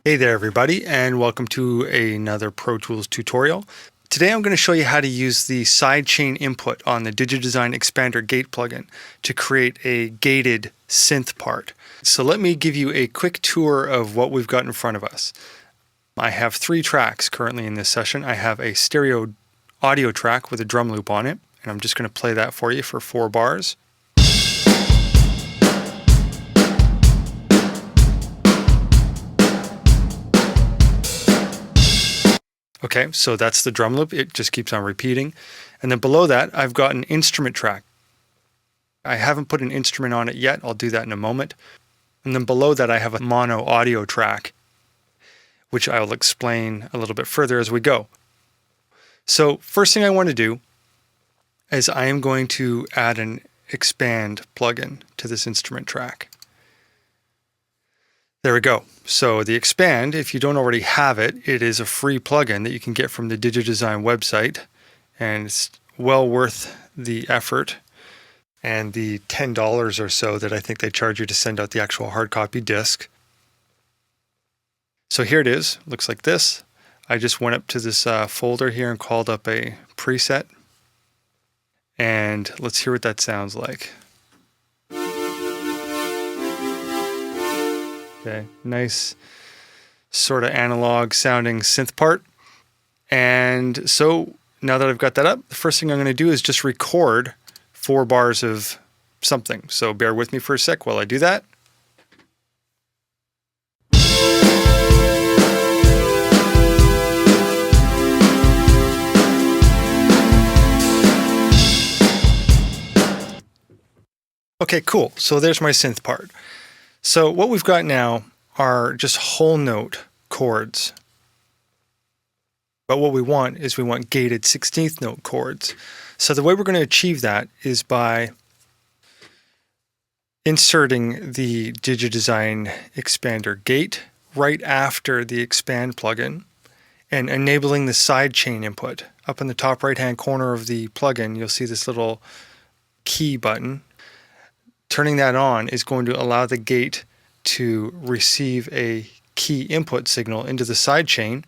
Hey there everybody, and welcome to another Pro Tools tutorial. Today I'm going to show you how to use the sidechain input on the DigiDesign Expander Gate plugin to create a gated synth part. So let me give you a quick tour of what we've got in front of us. I have 3 tracks currently in this session. I have a stereo audio track with a drum loop on it, and I'm just going to play that for you for 4 bars. Okay, so that's the drum loop. It just keeps on repeating. And then below that, I've got an instrument track. I haven't put an instrument on it yet. I'll do that in a moment. And then below that, I have a mono audio track, which I'll explain a little bit further as we go. So first thing I want to do is I am going to add an expand plugin to this instrument track. There we go. So the expand, if you don't already have it, it is a free plugin that you can get from the DigiDesign website, and it's well worth the effort and the $10 or so that I think they charge you to send out the actual hard copy disc. So here it is. Looks like this. I just went up to this folder here and called up a preset, and let's hear what that sounds like. Okay, nice sort of analog sounding synth part. And so now that I've got that up, the first thing I'm going to do is just record 4 bars of something. So bear with me for a sec while I do that. Okay, cool. So there's my synth part. So what we've got now are just whole note chords. But what we want is we want gated 16th note chords. So the way we're going to achieve that is by inserting the DigiDesign Expander gate right after the expand plugin and enabling the sidechain input. Up in the top right hand corner of the plugin, you'll see this little key button. Turning that on is going to allow the gate to receive a key input signal into the sidechain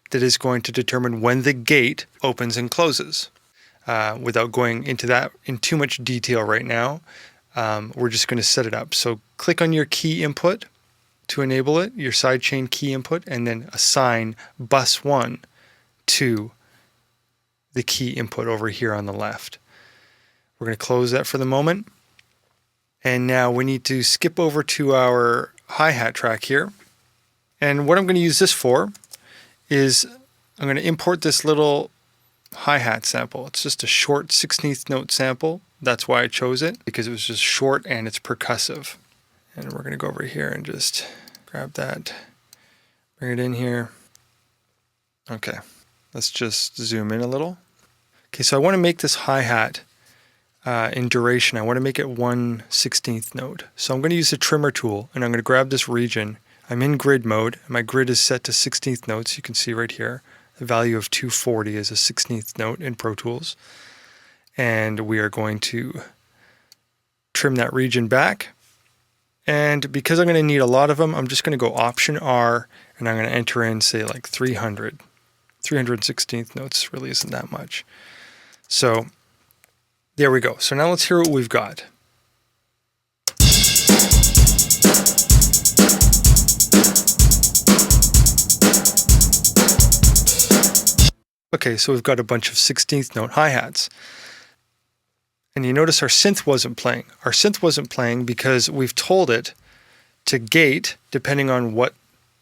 that is going to determine when the gate opens and closes. Without going into that in too much detail right now, we're just going to set it up. So click on your key input to enable it, your sidechain key input, and then assign bus 1 to the key input over here on the left. We're going to close that for the moment. And now we need to skip over to our hi-hat track here. And what I'm going to use this for is I'm going to import this little hi-hat sample. It's just a short 16th note sample. That's why I chose it, because it was just short and it's percussive. And we're going to go over here and just grab that, bring it in here. Okay, let's just zoom in a little. Okay, so I want to make this hi-hat in duration. I want to make it 1/16th note. So I'm going to use the trimmer tool, and I'm going to grab this region. I'm in grid mode, and my grid is set to 16th notes. You can see right here, the value of 240 is a 16th note in Pro Tools. And we are going to trim that region back. And because I'm going to need a lot of them, I'm just going to go Option R, and I'm going to enter in, say, like 300. 316th notes really isn't that much. So there we go. So now let's hear what we've got. Okay, so we've got a bunch of 16th note hi-hats. And you notice our synth wasn't playing. Our synth wasn't playing because we've told it to gate depending on what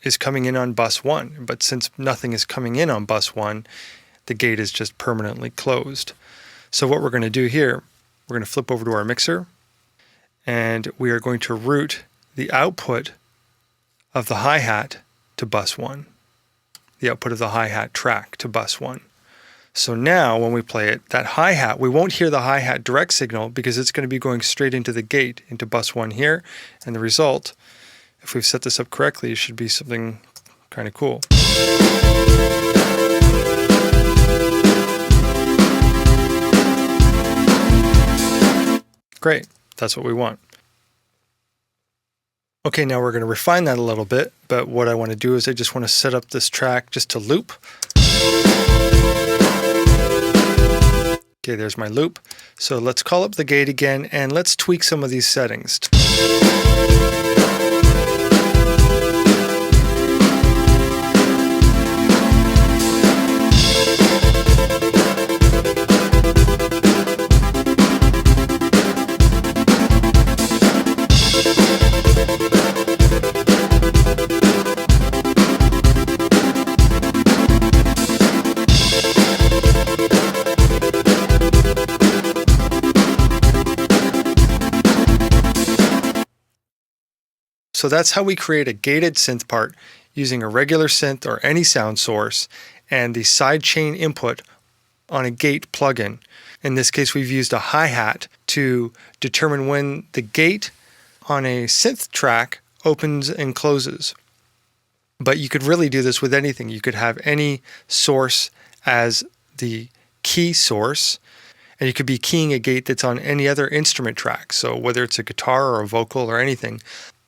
is coming in on bus 1. But since nothing is coming in on bus 1, the gate is just permanently closed. So what we're going to do here, we're going to flip over to our mixer, and we are going to route the output of the hi-hat to bus 1, the output of the hi-hat track to bus 1. So now when we play it, that hi-hat, we won't hear the hi-hat direct signal because it's going to be going straight into the gate, into bus 1 here, and the result, if we've set this up correctly, should be something kind of cool. Great, that's what we want. Okay, now we're going to refine that a little bit, but what I want to do is I just want to set up this track just to loop. Okay, there's my loop. So let's call up the gate again and let's tweak some of these settings. So that's how we create a gated synth part using a regular synth or any sound source and the sidechain input on a gate plugin. In this case, we've used a hi-hat to determine when the gate on a synth track opens and closes. But you could really do this with anything. You could have any source as the key source, and you could be keying a gate that's on any other instrument track. So whether it's a guitar or a vocal or anything,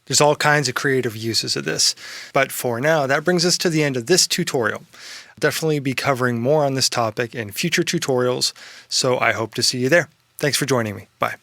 there's all kinds of creative uses of this. But for now, that brings us to the end of this tutorial. I'll definitely be covering more on this topic in future tutorials, so I hope to see you there. Thanks for joining me. Bye.